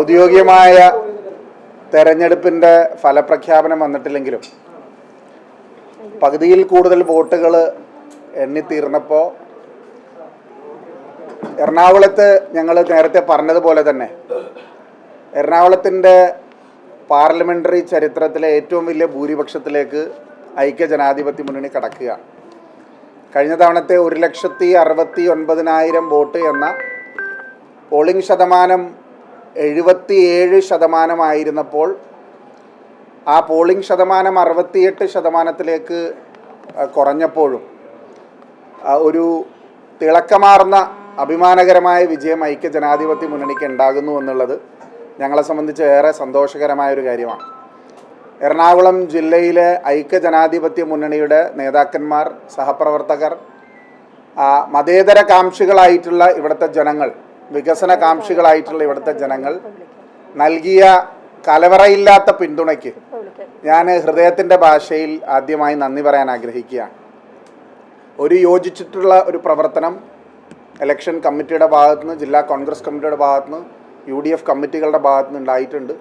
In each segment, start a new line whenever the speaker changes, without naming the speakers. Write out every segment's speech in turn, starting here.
ഔദ്യോഗികമായ തെരഞ്ഞെടുപ്പിൻ്റെ ഫലപ്രഖ്യാപനം വന്നിട്ടില്ലെങ്കിലും പകുതിയിൽ കൂടുതൽ വോട്ടുകൾ എണ്ണിത്തീർന്നപ്പോൾ എറണാകുളത്ത് ഞങ്ങൾ നേരത്തെ പറഞ്ഞതുപോലെ തന്നെ എറണാകുളത്തിൻ്റെ പാർലമെൻ്ററി ചരിത്രത്തിലെ ഏറ്റവും വലിയ ഭൂരിപക്ഷത്തിലേക്ക് ഐക്യജനാധിപത്യ മുന്നണി കടക്കുകയാണ്. കഴിഞ്ഞ തവണത്തെ 1,69,000 വോട്ട് എന്ന പോളിംഗ് ശതമാനം 77% ആ പോളിംഗ് ശതമാനം 68% കുറഞ്ഞപ്പോഴും ഒരു തിളക്കമാർന്ന അഭിമാനകരമായ വിജയം ഐക്യജനാധിപത്യ മുന്നണിക്ക് ഉണ്ടാകുന്നു എന്നുള്ളത് ഞങ്ങളെ സംബന്ധിച്ച് ഏറെ സന്തോഷകരമായൊരു കാര്യമാണ്. എറണാകുളം ജില്ലയിലെ ഐക്യജനാധിപത്യ മുന്നണിയുടെ നേതാക്കന്മാർ, സഹപ്രവർത്തകർ, മതേതര കാംക്ഷികളായിട്ടുള്ള ഇവിടുത്തെ ജനങ്ങൾ, വികസന കാംക്ഷികളായിട്ടുള്ള ഇവിടുത്തെ ജനങ്ങൾ നൽകിയ കലവറയില്ലാത്ത പിന്തുണയ്ക്ക് ഞാൻ ഹൃദയത്തിൻ്റെ ഭാഷയിൽ ആദ്യമായി നന്ദി പറയാൻ ആഗ്രഹിക്കുകയാണ്. ഒരു യോജിച്ചിട്ടുള്ള ഒരു പ്രവർത്തനം ഇലക്ഷൻ കമ്മിറ്റിയുടെ ഭാഗത്തുനിന്ന്, ജില്ലാ കോൺഗ്രസ് കമ്മിറ്റിയുടെ ഭാഗത്തുനിന്ന്, UDF കമ്മിറ്റികളുടെ ഭാഗത്തുനിന്ന് ഉണ്ടായിട്ടുണ്ട്.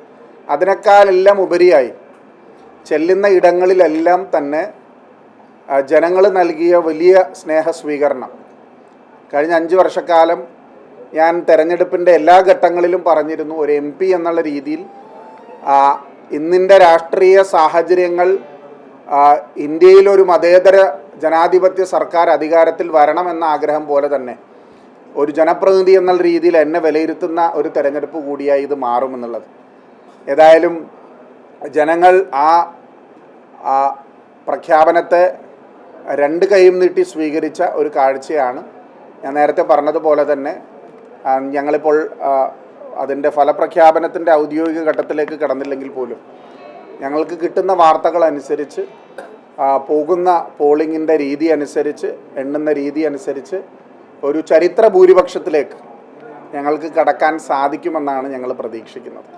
അതിനേക്കാളെല്ലാം ഉപരിയായി ചെല്ലുന്ന ഇടങ്ങളിലെല്ലാം തന്നെ ജനങ്ങൾ നൽകിയ വലിയ സ്നേഹ സ്വീകരണം. കഴിഞ്ഞ 5 വർഷക്കാലം ഞാൻ തെരഞ്ഞെടുപ്പിൻ്റെ എല്ലാ ഘട്ടങ്ങളിലും പറഞ്ഞിരുന്നു, ഒരു MP എന്നുള്ള രീതിയിൽ ഇന്നിൻ്റെ രാഷ്ട്രീയ സാഹചര്യങ്ങൾ ഇന്ത്യയിലൊരു മതേതര ജനാധിപത്യ സർക്കാർ അധികാരത്തിൽ വരണമെന്ന ആഗ്രഹം പോലെ തന്നെ ഒരു ജനപ്രതിനിധി എന്നുള്ള രീതിയിൽ എന്നെ വിലയിരുത്തുന്ന ഒരു തെരഞ്ഞെടുപ്പ് കൂടിയായി ഇത് മാറുമെന്നുള്ളത്. ഏതായാലും ജനങ്ങൾ ആ പ്രഖ്യാപനത്തെ 2 കൈയും നീട്ടി സ്വീകരിച്ച ഒരു കാഴ്ചയാണ്. ഞാൻ നേരത്തെ പറഞ്ഞതുപോലെ തന്നെ ഞങ്ങളിപ്പോൾ അതിൻ്റെ ഫലപ്രഖ്യാപനത്തിൻ്റെ ഔദ്യോഗിക ഘട്ടത്തിലേക്ക് കടന്നില്ലെങ്കിൽ പോലും ഞങ്ങൾക്ക് കിട്ടുന്ന വാർത്തകൾ അനുസരിച്ച്, പോകുന്ന പോളിങ്ങിൻ്റെ രീതി അനുസരിച്ച്, എണ്ണുന്ന രീതി അനുസരിച്ച് ഒരു ചരിത്ര ഭൂരിപക്ഷത്തിലേക്ക് ഞങ്ങൾക്ക് കടക്കാൻ സാധിക്കുമെന്നാണ് ഞങ്ങൾ പ്രതീക്ഷിക്കുന്നത്.